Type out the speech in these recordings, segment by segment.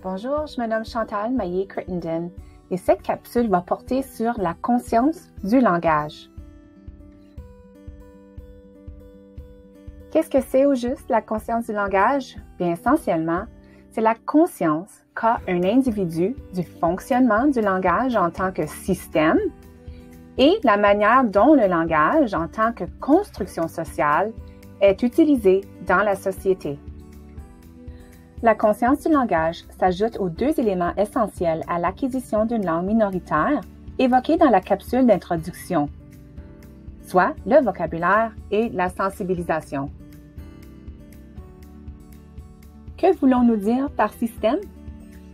Bonjour, je me nomme Chantal Maillé-Crittenden et cette capsule va porter sur la conscience du langage. Qu'est-ce que c'est au juste la conscience du langage? Bien, essentiellement, c'est la conscience qu'a un individu du fonctionnement du langage en tant que système et la manière dont le langage, en tant que construction sociale, est utilisé dans la société. La conscience du langage s'ajoute aux deux éléments essentiels à l'acquisition d'une langue minoritaire évoqués dans la capsule d'introduction, soit le vocabulaire et la sensibilisation. Que voulons-nous dire par système?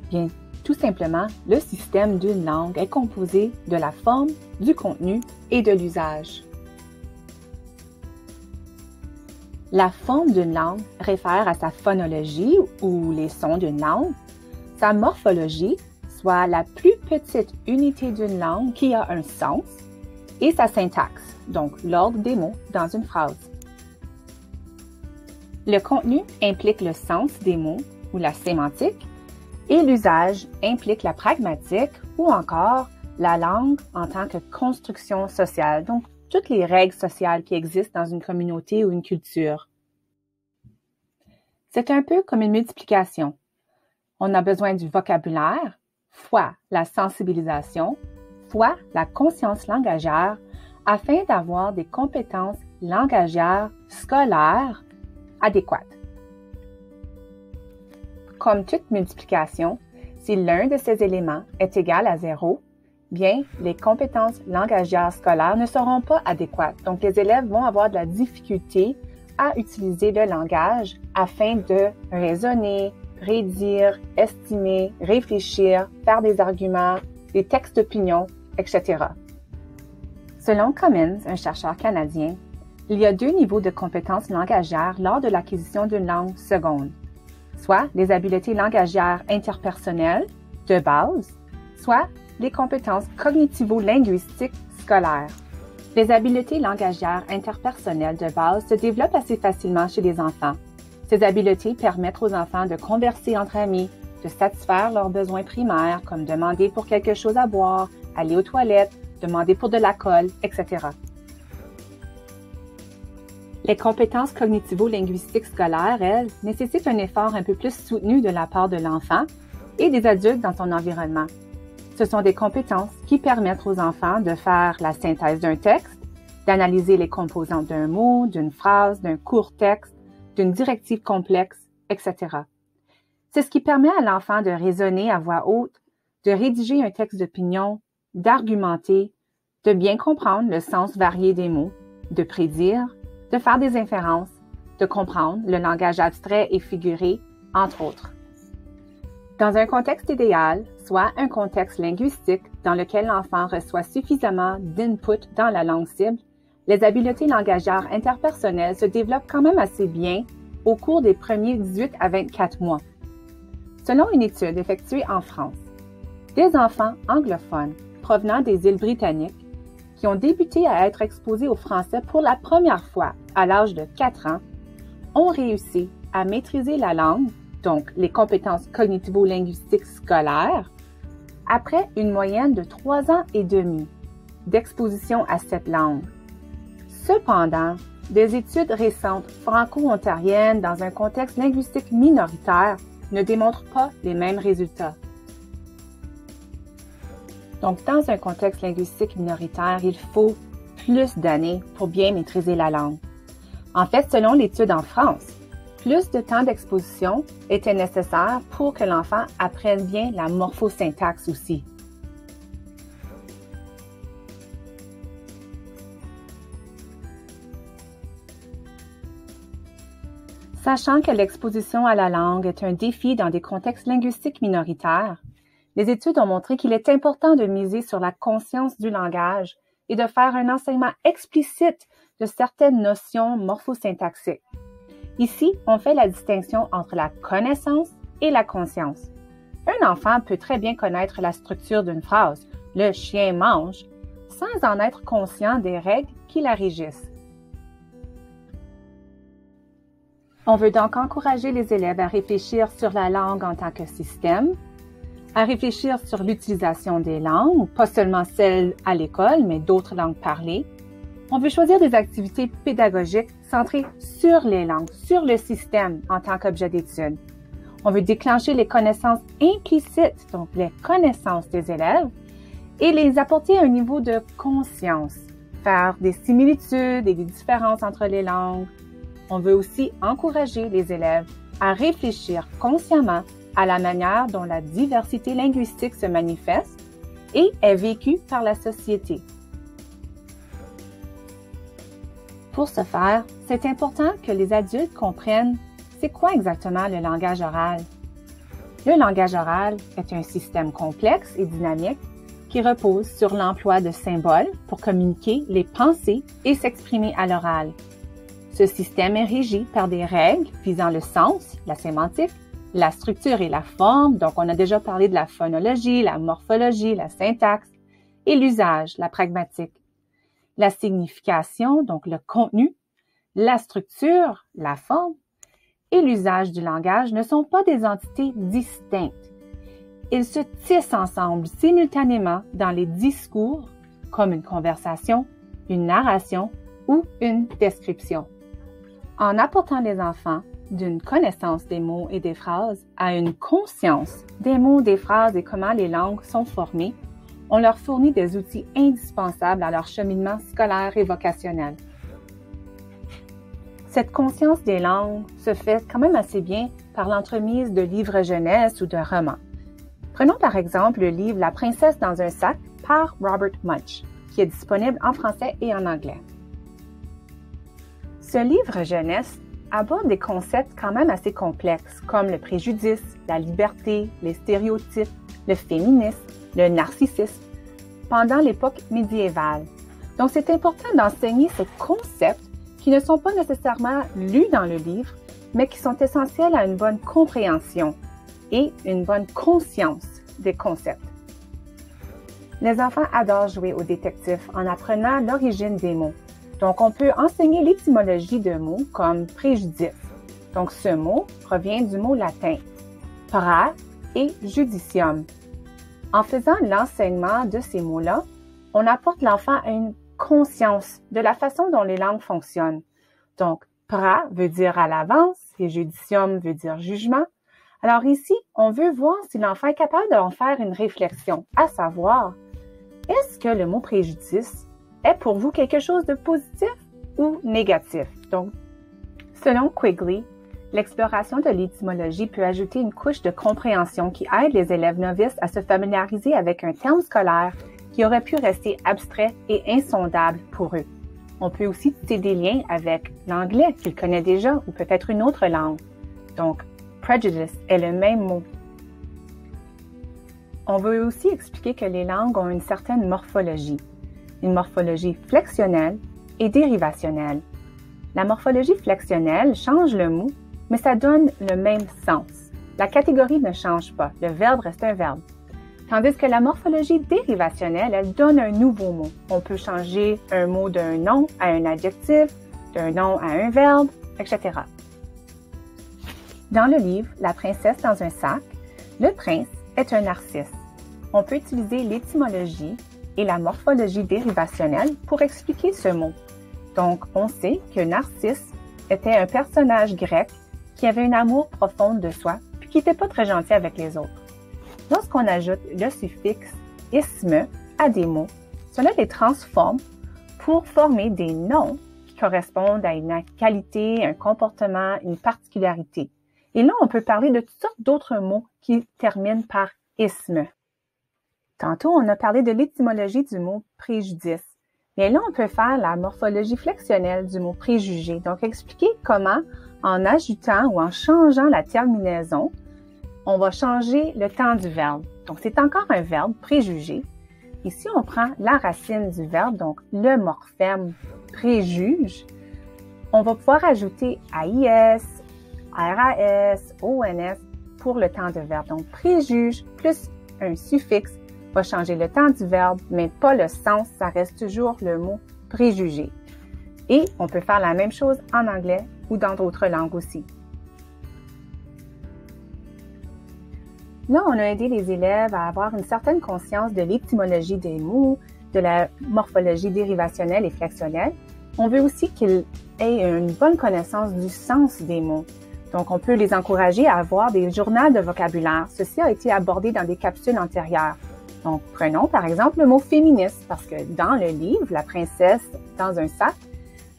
Bien, tout simplement, le système d'une langue est composé de la forme, du contenu et de l'usage. La forme d'une langue réfère à sa phonologie ou les sons d'une langue, sa morphologie, soit la plus petite unité d'une langue qui a un sens, et sa syntaxe, donc l'ordre des mots dans une phrase. Le contenu implique le sens des mots ou la sémantique, et l'usage implique la pragmatique ou encore la langue en tant que construction sociale, donc toutes les règles sociales qui existent dans une communauté ou une culture. C'est un peu comme une multiplication. On a besoin du vocabulaire, fois la sensibilisation, fois la conscience langagière, afin d'avoir des compétences langagières scolaires adéquates. Comme toute multiplication, si l'un de ces éléments est égal à 0, bien, les compétences langagières scolaires ne seront pas adéquates. Donc, les élèves vont avoir de la difficulté à utiliser le langage afin de raisonner, prédire, estimer, réfléchir, faire des arguments, des textes d'opinion, etc. Selon Cummins, un chercheur canadien, il y a deux niveaux de compétences langagières lors de l'acquisition d'une langue seconde, soit les habiletés langagières interpersonnelles de base, soit les compétences cognitivo-linguistiques scolaires. Les habiletés langagières interpersonnelles de base se développent assez facilement chez les enfants. Ces habiletés permettent aux enfants de converser entre amis, de satisfaire leurs besoins primaires comme demander pour quelque chose à boire, aller aux toilettes, demander pour de la colle, etc. Les compétences cognitivo-linguistiques scolaires, elles, nécessitent un effort un peu plus soutenu de la part de l'enfant et des adultes dans son environnement. Ce sont des compétences qui permettent aux enfants de faire la synthèse d'un texte, d'analyser les composantes d'un mot, d'une phrase, d'un court texte, d'une directive complexe, etc. C'est ce qui permet à l'enfant de raisonner à voix haute, de rédiger un texte d'opinion, d'argumenter, de bien comprendre le sens varié des mots, de prédire, de faire des inférences, de comprendre le langage abstrait et figuré, entre autres. Dans un contexte idéal, soit un contexte linguistique dans lequel l'enfant reçoit suffisamment d'input dans la langue cible, les habiletés langagières interpersonnelles se développent quand même assez bien au cours des premiers 18 à 24 mois. Selon une étude effectuée en France, des enfants anglophones provenant des îles britanniques qui ont débuté à être exposés au français pour la première fois à l'âge de 4 ans ont réussi à maîtriser la langue, donc les compétences cognitivo-linguistiques scolaires, après une moyenne de 3 ans et demi d'exposition à cette langue. Cependant, des études récentes franco-ontariennes dans un contexte linguistique minoritaire ne démontrent pas les mêmes résultats. Donc, dans un contexte linguistique minoritaire, il faut plus d'années pour bien maîtriser la langue. En fait, selon l'étude en France, plus de temps d'exposition était nécessaire pour que l'enfant apprenne bien la morphosyntaxe aussi. Sachant que l'exposition à la langue est un défi dans des contextes linguistiques minoritaires, les études ont montré qu'il est important de miser sur la conscience du langage et de faire un enseignement explicite de certaines notions morphosyntaxiques. Ici, on fait la distinction entre la connaissance et la conscience. Un enfant peut très bien connaître la structure d'une phrase « le chien mange » sans en être conscient des règles qui la régissent. On veut donc encourager les élèves à réfléchir sur la langue en tant que système, à réfléchir sur l'utilisation des langues, pas seulement celles à l'école, mais d'autres langues parlées. On veut choisir des activités pédagogiques centrées sur les langues, sur le système en tant qu'objet d'étude. On veut déclencher les connaissances implicites, donc les connaissances des élèves, et les apporter à un niveau de conscience, faire des similitudes et des différences entre les langues. On veut aussi encourager les élèves à réfléchir consciemment à la manière dont la diversité linguistique se manifeste et est vécue par la société. Pour ce faire, c'est important que les adultes comprennent c'est quoi exactement le langage oral. Le langage oral est un système complexe et dynamique qui repose sur l'emploi de symboles pour communiquer les pensées et s'exprimer à l'oral. Ce système est régi par des règles visant le sens, la sémantique, la structure et la forme, donc on a déjà parlé de la phonologie, la morphologie, la syntaxe, et l'usage, la pragmatique. La signification, donc le contenu, la structure, la forme, et l'usage du langage ne sont pas des entités distinctes. Ils se tissent ensemble simultanément dans les discours, comme une conversation, une narration ou une description. En apportant les enfants d'une connaissance des mots et des phrases à une conscience des mots, des phrases et comment les langues sont formées, on leur fournit des outils indispensables à leur cheminement scolaire et vocationnel. Cette conscience des langues se fait quand même assez bien par l'entremise de livres jeunesse ou de romans. Prenons par exemple le livre La princesse dans un sac par Robert Munsch, qui est disponible en français et en anglais. Ce livre jeunesse aborde des concepts quand même assez complexes comme le préjudice, la liberté, les stéréotypes, le féminisme, le narcissisme, pendant l'époque médiévale. Donc c'est important d'enseigner ces concepts qui ne sont pas nécessairement lus dans le livre, mais qui sont essentiels à une bonne compréhension et une bonne conscience des concepts. Les enfants adorent jouer au détective en apprenant l'origine des mots. Donc, on peut enseigner l'étymologie de mots comme préjudice. Donc, ce mot provient du mot latin pra et judicium. En faisant l'enseignement de ces mots-là, on apporte l'enfant à une conscience de la façon dont les langues fonctionnent. Donc, pra veut dire à l'avance et judicium veut dire jugement. Alors ici, on veut voir si l'enfant est capable d'en faire une réflexion, à savoir, est-ce que le mot préjudice est pour vous quelque chose de positif ou négatif? Donc, selon Quigley, l'exploration de l'étymologie peut ajouter une couche de compréhension qui aide les élèves novices à se familiariser avec un terme scolaire qui aurait pu rester abstrait et insondable pour eux. On peut aussi tisser des liens avec l'anglais qu'ils connaissent déjà ou peut-être une autre langue. Donc, prejudice est le même mot. On veut aussi expliquer que les langues ont une certaine morphologie, une morphologie flexionnelle et dérivationnelle. La morphologie flexionnelle change le mot, mais ça donne le même sens. La catégorie ne change pas, le verbe reste un verbe. Tandis que la morphologie dérivationnelle, elle donne un nouveau mot. On peut changer un mot d'un nom à un adjectif, d'un nom à un verbe, etc. Dans le livre « La princesse dans un sac », le prince est un narcisse. On peut utiliser l'étymologie et la morphologie dérivationnelle pour expliquer ce mot. Donc, on sait que Narcisse était un personnage grec qui avait un amour profond de soi puis qui n'était pas très gentil avec les autres. Lorsqu'on ajoute le suffixe « isme » à des mots, cela les transforme pour former des noms qui correspondent à une qualité, un comportement, une particularité. Et là, on peut parler de toutes sortes d'autres mots qui terminent par « isme ». Tantôt, on a parlé de l'étymologie du mot « préjudice ». Mais là, on peut faire la morphologie flexionnelle du mot « préjugé ». Donc, expliquer comment, en ajoutant ou en changeant la terminaison, on va changer le temps du verbe. Donc, c'est encore un verbe, préjuger. Ici, on prend la racine du verbe, donc le morphème préjuge. On va pouvoir ajouter AIS, RAS, ONS pour le temps de verbe. Donc, préjuge plus un suffixe va changer le temps du verbe, mais pas le sens, ça reste toujours le mot préjugé. Et on peut faire la même chose en anglais ou dans d'autres langues aussi. Là, on a aidé les élèves à avoir une certaine conscience de l'étymologie des mots, de la morphologie dérivationnelle et flexionnelle. On veut aussi qu'ils aient une bonne connaissance du sens des mots. Donc, on peut les encourager à avoir des journaux de vocabulaire. Ceci a été abordé dans des capsules antérieures. Donc, prenons par exemple le mot féministe, parce que dans le livre, La princesse dans un sac,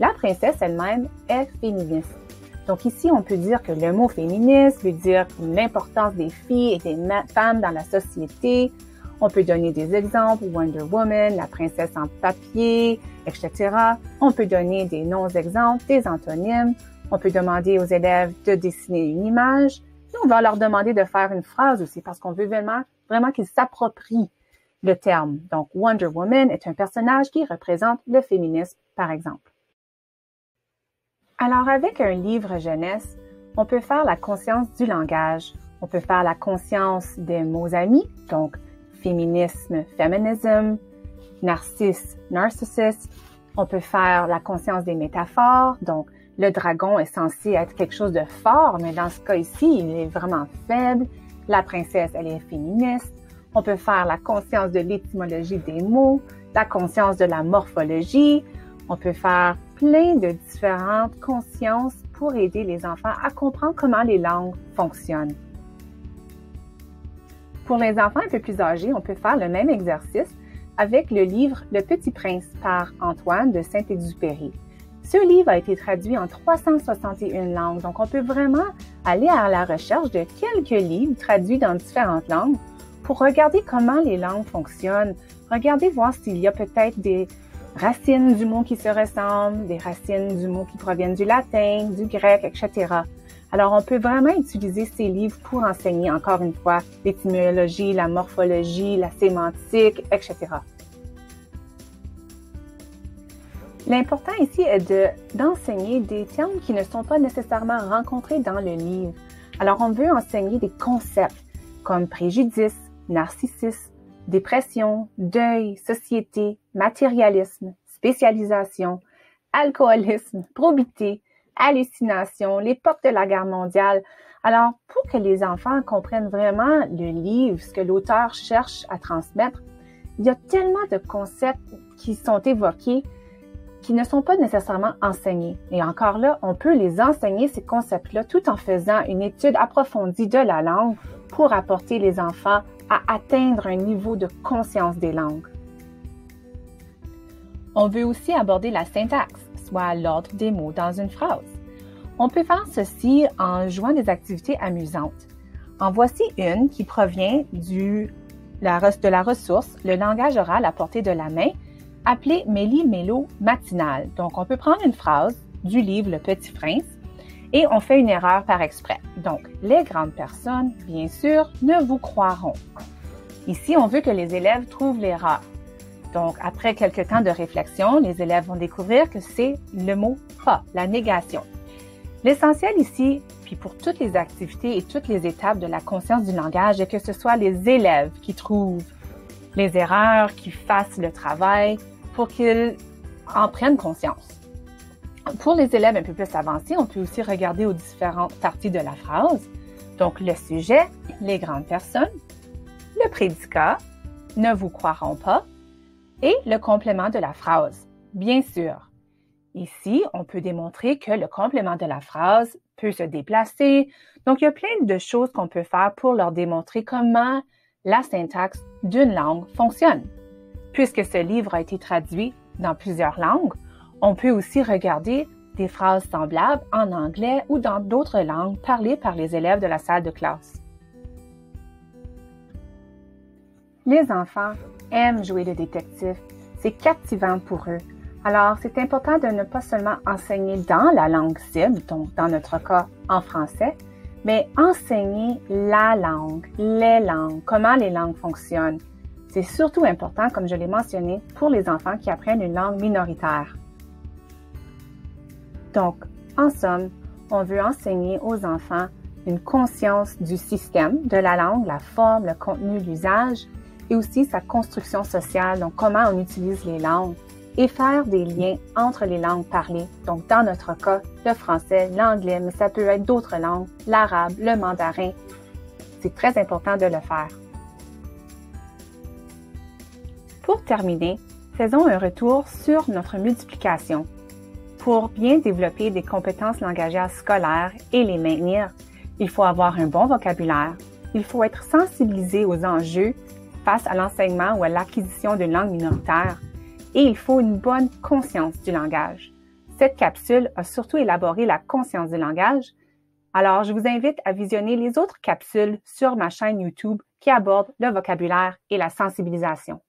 la princesse elle-même est féministe. Donc ici, on peut dire que le mot féministe veut dire l'importance des filles et des femmes dans la société. On peut donner des exemples, Wonder Woman, la princesse en papier, etc. On peut donner des noms-exemples, des antonymes. On peut demander aux élèves de dessiner une image. Et on va leur demander de faire une phrase aussi parce qu'on veut vraiment qu'ils s'approprient le terme. Donc, Wonder Woman est un personnage qui représente le féminisme, par exemple. Alors, avec un livre jeunesse, on peut faire la conscience du langage. On peut faire la conscience des mots amis, donc féminisme, feminism, narcisse, narcissist. On peut faire la conscience des métaphores, donc le dragon est censé être quelque chose de fort, mais dans ce cas ici, il est vraiment faible. La princesse, elle est féministe. On peut faire la conscience de l'étymologie des mots, la conscience de la morphologie. On peut faire plein de différentes consciences pour aider les enfants à comprendre comment les langues fonctionnent. Pour les enfants un peu plus âgés, on peut faire le même exercice avec le livre Le Petit Prince par Antoine de Saint-Exupéry. Ce livre a été traduit en 361 langues, donc on peut vraiment aller à la recherche de quelques livres traduits dans différentes langues pour regarder comment les langues fonctionnent, regarder voir s'il y a peut-être des racines du mot qui se ressemblent, des racines du mot qui proviennent du latin, du grec, etc. Alors, on peut vraiment utiliser ces livres pour enseigner, encore une fois, l'étymologie, la morphologie, la sémantique, etc. L'important ici est d'enseigner des termes qui ne sont pas nécessairement rencontrés dans le livre. Alors, on veut enseigner des concepts comme préjudice, narcissisme, dépression, deuil, société, matérialisme, spécialisation, alcoolisme, probité, hallucination, l'époque de la guerre mondiale. Alors, pour que les enfants comprennent vraiment le livre, ce que l'auteur cherche à transmettre, il y a tellement de concepts qui sont évoqués qui ne sont pas nécessairement enseignés. Et encore là, on peut les enseigner, ces concepts-là, tout en faisant une étude approfondie de la langue pour apporter les enfants à atteindre un niveau de conscience des langues. On veut aussi aborder la syntaxe, soit l'ordre des mots dans une phrase. On peut faire ceci en jouant des activités amusantes. En voici une qui provient de la ressource « Le langage oral à portée de la main » appelée Méli-Mélo matinale. Donc, on peut prendre une phrase du livre Le Petit Prince et on fait une erreur par exprès. Donc, les grandes personnes, bien sûr, ne vous croiront. Ici, on veut que les élèves trouvent l'erreur. Donc, après quelques temps de réflexion, les élèves vont découvrir que c'est le mot « pas », la négation. L'essentiel ici, puis pour toutes les activités et toutes les étapes de la conscience du langage, est que ce soit les élèves qui trouvent les erreurs, qui fassent le travail pour qu'ils en prennent conscience. Pour les élèves un peu plus avancés, on peut aussi regarder aux différentes parties de la phrase. Donc, le sujet, les grandes personnes, le prédicat, ne vous croiront pas, et le complément de la phrase, bien sûr. Ici, on peut démontrer que le complément de la phrase peut se déplacer. Donc, il y a plein de choses qu'on peut faire pour leur démontrer comment la syntaxe d'une langue fonctionne. Puisque ce livre a été traduit dans plusieurs langues, on peut aussi regarder des phrases semblables en anglais ou dans d'autres langues parlées par les élèves de la salle de classe. Les enfants aiment jouer le détective. C'est captivant pour eux. Alors, c'est important de ne pas seulement enseigner dans la langue cible, donc dans notre cas en français, mais enseigner la langue, les langues, comment les langues fonctionnent. C'est surtout important, comme je l'ai mentionné, pour les enfants qui apprennent une langue minoritaire. Donc, en somme, on veut enseigner aux enfants une conscience du système de la langue, la forme, le contenu, l'usage, et aussi sa construction sociale, donc comment on utilise les langues. et faire des liens entre les langues parlées. Donc, dans notre cas, le français, l'anglais, mais ça peut être d'autres langues, l'arabe, le mandarin. C'est très important de le faire. Pour terminer, faisons un retour sur notre multiplication. Pour bien développer des compétences langagères scolaires et les maintenir, il faut avoir un bon vocabulaire, il faut être sensibilisé aux enjeux face à l'enseignement ou à l'acquisition d'une langue minoritaire, et il faut une bonne conscience du langage. Cette capsule a surtout élaboré la conscience du langage, alors je vous invite à visionner les autres capsules sur ma chaîne YouTube qui abordent le vocabulaire et la sensibilisation.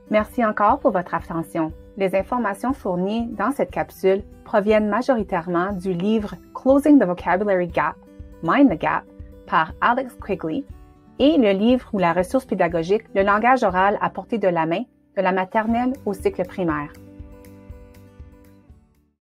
Merci encore pour votre attention. Les informations fournies dans cette capsule proviennent majoritairement du livre Closing the Vocabulary Gap, Mind the Gap par Alex Quigley et le livre ou la ressource pédagogique Le langage oral à portée de la main de la maternelle au cycle primaire